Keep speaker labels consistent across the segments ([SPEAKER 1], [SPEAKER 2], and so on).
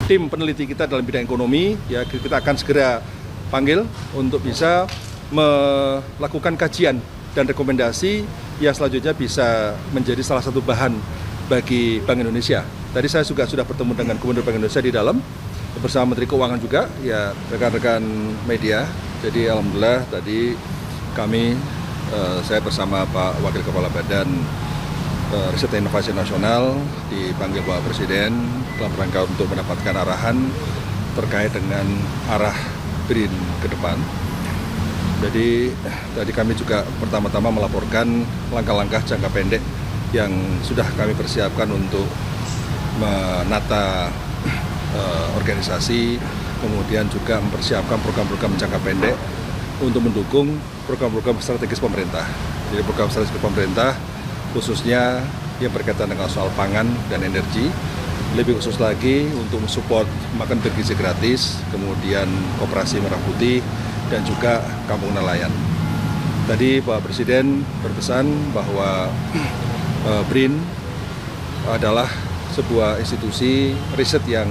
[SPEAKER 1] tim peneliti kita dalam bidang ekonomi, ya kita akan segera panggil untuk bisa melakukan kajian dan rekomendasi yang selanjutnya bisa menjadi salah satu bahan bagi Bank Indonesia. Tadi saya juga sudah bertemu dengan Gubernur Bank Indonesia di dalam, bersama Menteri Keuangan juga, ya rekan-rekan media. Jadi alhamdulillah tadi kami, saya bersama Pak Wakil Kepala Badan Riset dan Inovasi Nasional dipanggil Bapak Presiden dalam rangka untuk mendapatkan arahan terkait dengan arah BRIN ke depan. Jadi tadi kami juga pertama-tama melaporkan langkah-langkah jangka pendek yang sudah kami persiapkan untuk menata organisasi, kemudian juga mempersiapkan program-program jangka pendek untuk mendukung program-program strategis pemerintah. Jadi program strategis pemerintah khususnya yang berkaitan dengan soal pangan dan energi, lebih khusus lagi untuk mensupport makan bergizi gratis, kemudian koperasi merah putih, dan juga kampung nelayan. Tadi Pak Presiden berpesan bahwa BRIN adalah sebuah institusi riset yang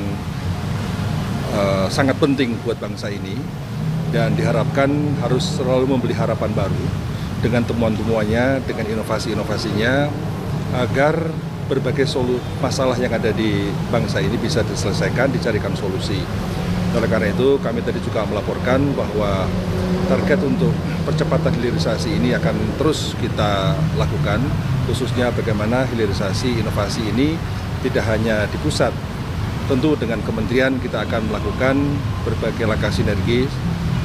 [SPEAKER 1] sangat penting buat bangsa ini, dan diharapkan harus selalu memberi harapan baru dengan temuan-temuannya, dengan inovasi-inovasinya, agar berbagai masalah yang ada di bangsa ini bisa diselesaikan, dicarikan solusi. Oleh karena itu, kami tadi juga melaporkan bahwa target untuk percepatan hilirisasi ini akan terus kita lakukan, khususnya bagaimana hilirisasi inovasi ini tidak hanya di pusat. Tentu dengan kementerian kita akan melakukan berbagai langkah sinergis,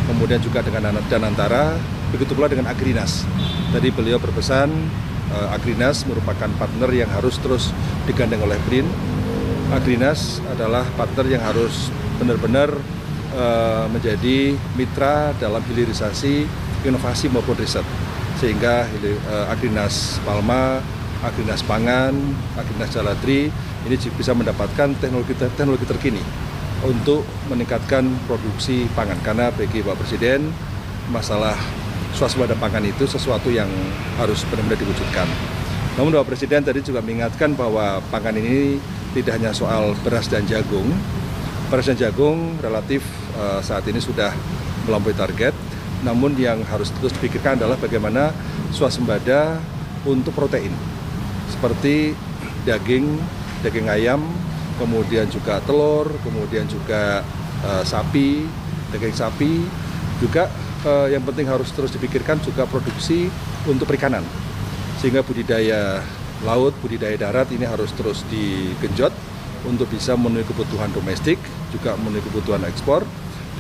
[SPEAKER 1] kemudian juga dengan Danantara, begitu pula dengan Agrinas. Tadi beliau berpesan Agrinas merupakan partner yang harus terus digandeng oleh BRIN. Agrinas adalah partner yang harus benar-benar menjadi mitra dalam hilirisasi inovasi maupun riset. Sehingga Agrinas Palma, Agrinas Pangan, Agrinas Jaladri ini bisa mendapatkan teknologi terkini untuk meningkatkan produksi pangan. Karena bagi Pak Presiden, masalah swasembada pangan itu sesuatu yang harus benar-benar diwujudkan. Namun Bapak Presiden tadi juga mengingatkan bahwa pangan ini tidak hanya soal beras dan jagung. Beras dan jagung relatif saat ini sudah melampaui target, namun yang harus terus dipikirkan adalah bagaimana swasembada untuk protein, seperti daging ayam, kemudian juga telur, kemudian juga sapi, daging sapi, juga yang penting harus terus dipikirkan juga produksi untuk perikanan, sehingga budidaya laut, budidaya darat ini harus terus digenjot untuk bisa memenuhi kebutuhan domestik, juga memenuhi kebutuhan ekspor,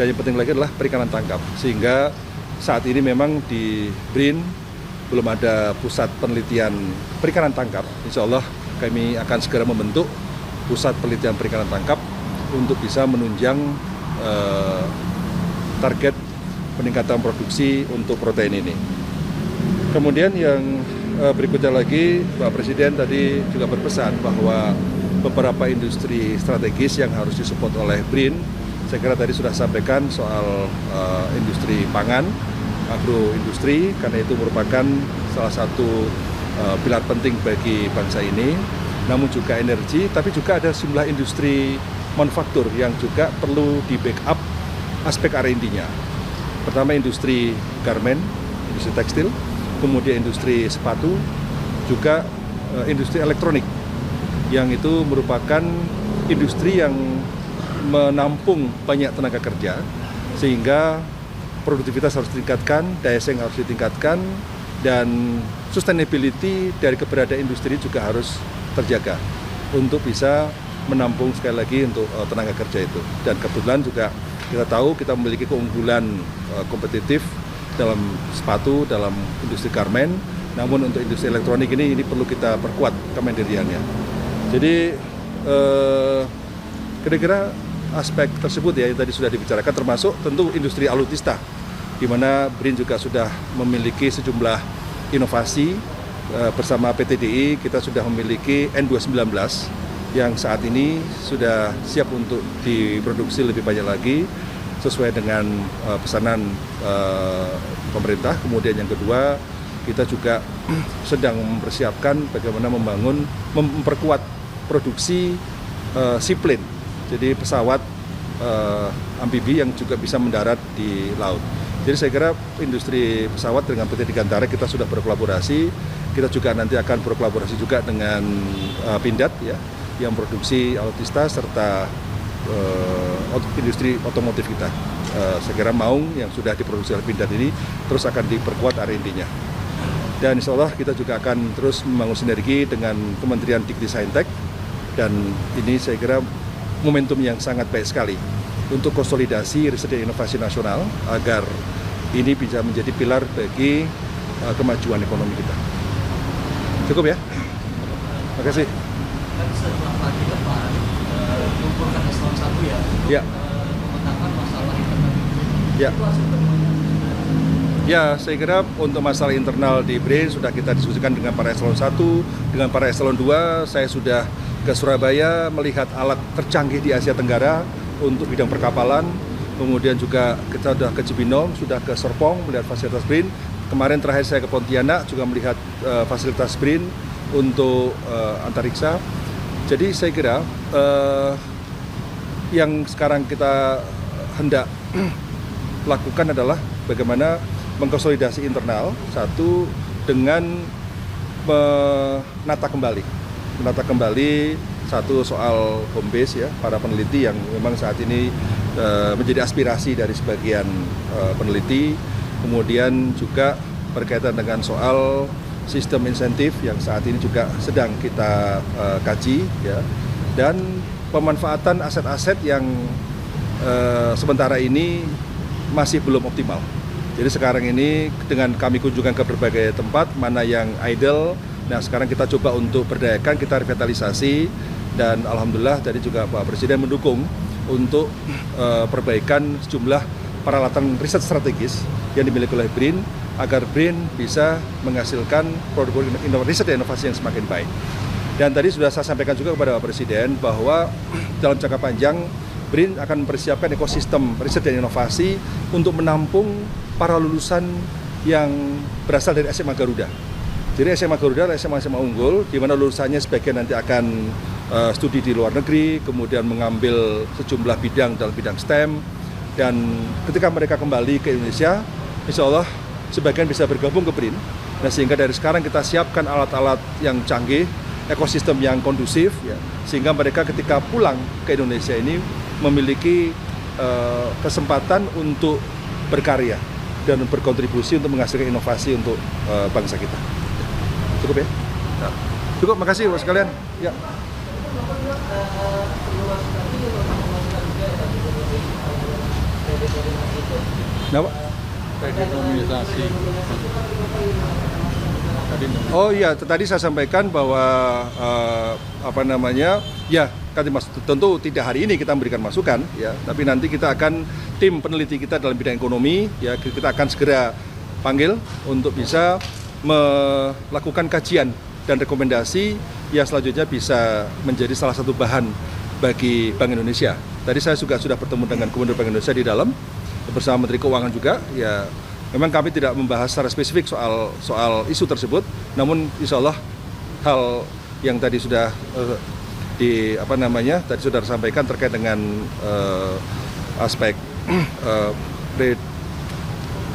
[SPEAKER 1] dan yang penting lagi adalah perikanan tangkap. Sehingga saat ini memang di BRIN belum ada pusat penelitian perikanan tangkap. Insya Allah kami akan segera membentuk pusat penelitian perikanan tangkap untuk bisa menunjang target peningkatan produksi untuk protein ini. Kemudian yang berikutnya lagi, Pak Presiden tadi juga berpesan bahwa beberapa industri strategis yang harus disupport oleh BRIN, saya kira tadi sudah sampaikan soal industri pangan, agroindustri, karena itu merupakan salah satu pilar penting bagi bangsa ini, namun juga energi, tapi juga ada sejumlah industri manufaktur yang juga perlu di backup aspek R&D-nya. Pertama industri garment, industri tekstil, kemudian industri sepatu, juga industri elektronik, yang itu merupakan industri yang menampung banyak tenaga kerja, sehingga produktivitas harus ditingkatkan, daya saing harus ditingkatkan, dan sustainability dari keberadaan industri juga harus terjaga untuk bisa menampung sekali lagi untuk tenaga kerja itu. Dan kebetulan juga kita tahu kita memiliki keunggulan kompetitif dalam sepatu, dalam industri garment, namun untuk industri elektronik ini perlu kita perkuat kemandiriannya. Jadi kira-kira aspek tersebut ya yang tadi sudah dibicarakan, termasuk tentu industri alutista, di mana BRIN juga sudah memiliki sejumlah inovasi. Bersama PT.DI kita sudah memiliki N219 yang saat ini sudah siap untuk diproduksi lebih banyak lagi sesuai dengan pesanan pemerintah. Kemudian yang kedua, kita juga sedang mempersiapkan bagaimana memperkuat produksi seaplane jadi pesawat amfibi yang juga bisa mendarat di laut. Jadi saya kira industri pesawat dengan PT Digantara kita sudah berkolaborasi. Kita juga nanti akan berkolaborasi juga dengan Pindad ya, yang produksi alutsista serta industri otomotif kita. Saya kira Maung yang sudah diproduksi oleh Pindad ini terus akan diperkuat R&D-nya. Dan insya Allah kita juga akan terus membangun sinergi dengan Kementerian Dikti-Saintek, dan ini saya kira momentum yang sangat baik sekali untuk konsolidasi riset dan inovasi nasional agar ini bisa menjadi pilar bagi kemajuan ekonomi kita. Cukup ya? Terima kasih.
[SPEAKER 2] Kan setelah pagi depan mengumpulkan eselon 1 ya untuk memetakan masalah internal.
[SPEAKER 1] Ya.
[SPEAKER 2] Itu hasil temuannya.
[SPEAKER 1] Ya, saya kira untuk masalah internal di BRIN sudah kita diskusikan dengan para eselon 1, dengan para eselon 2. Saya sudah ke Surabaya melihat alat tercanggih di Asia Tenggara untuk bidang perkapalan. Kemudian juga kita sudah ke Cibinong, sudah ke Serpong melihat fasilitas BRIN. Kemarin terakhir saya ke Pontianak juga melihat fasilitas BRIN untuk antariksa. Jadi saya kira yang sekarang kita hendak lakukan adalah bagaimana mengkonsolidasi internal, satu dengan menata kembali satu soal home base ya, para peneliti yang memang saat ini menjadi aspirasi dari sebagian peneliti. Kemudian juga berkaitan dengan soal sistem insentif yang saat ini juga sedang kita kaji ya, dan pemanfaatan aset-aset yang sementara ini masih belum optimal. Jadi sekarang ini dengan kami kunjungan ke berbagai tempat, mana yang idle, nah sekarang kita coba untuk berdayakan, kita revitalisasi, dan alhamdulillah tadi juga Pak Presiden mendukung untuk perbaikan sejumlah peralatan riset strategis yang dimiliki oleh BRIN agar BRIN bisa menghasilkan produk-produk riset dan inovasi yang semakin baik. Dan tadi sudah saya sampaikan juga kepada Pak Presiden bahwa dalam jangka panjang BRIN akan mempersiapkan ekosistem riset dan inovasi untuk menampung para lulusan yang berasal dari SMA Garuda. Jadi SMA Garuda adalah SMA unggul, di mana lulusannya sebagian nanti akan studi di luar negeri, kemudian mengambil sejumlah bidang dalam bidang STEM, dan ketika mereka kembali ke Indonesia, insya Allah sebagian bisa bergabung ke BRIN. Nah, sehingga dari sekarang kita siapkan alat-alat yang canggih, ekosistem yang kondusif, ya, sehingga mereka ketika pulang ke Indonesia ini memiliki kesempatan untuk berkarya dan berkontribusi untuk menghasilkan inovasi untuk bangsa kita. Cukup ya? Nah, cukup, makasih Bapak sekalian. Ya. Nah, Pak?
[SPEAKER 3] Redenominasi.
[SPEAKER 1] Oh iya, tadi saya sampaikan bahwa ya Mas, tentu tidak hari ini kita memberikan masukan ya, tapi nanti kita akan tim peneliti kita dalam bidang ekonomi ya, kita akan segera panggil untuk bisa melakukan kajian dan rekomendasi yang selanjutnya bisa menjadi salah satu bahan bagi Bank Indonesia. Tadi saya juga sudah bertemu dengan Gubernur Bank Indonesia di dalam bersama Menteri Keuangan juga ya. Memang kami tidak membahas secara spesifik soal isu tersebut, namun insya Allah hal yang tadi sudah tadi sudah disampaikan terkait dengan aspek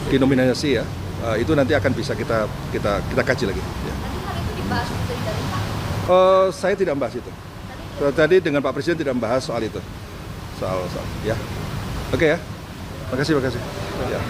[SPEAKER 1] denominasi ya, itu nanti akan bisa kita kaji lagi. Ya.
[SPEAKER 4] Hal itu dibahas dari Pak?
[SPEAKER 1] Saya tidak membahas itu. Tadi dengan Pak Presiden tidak membahas soal itu, soal ya. Oke ya, makasih. Ya.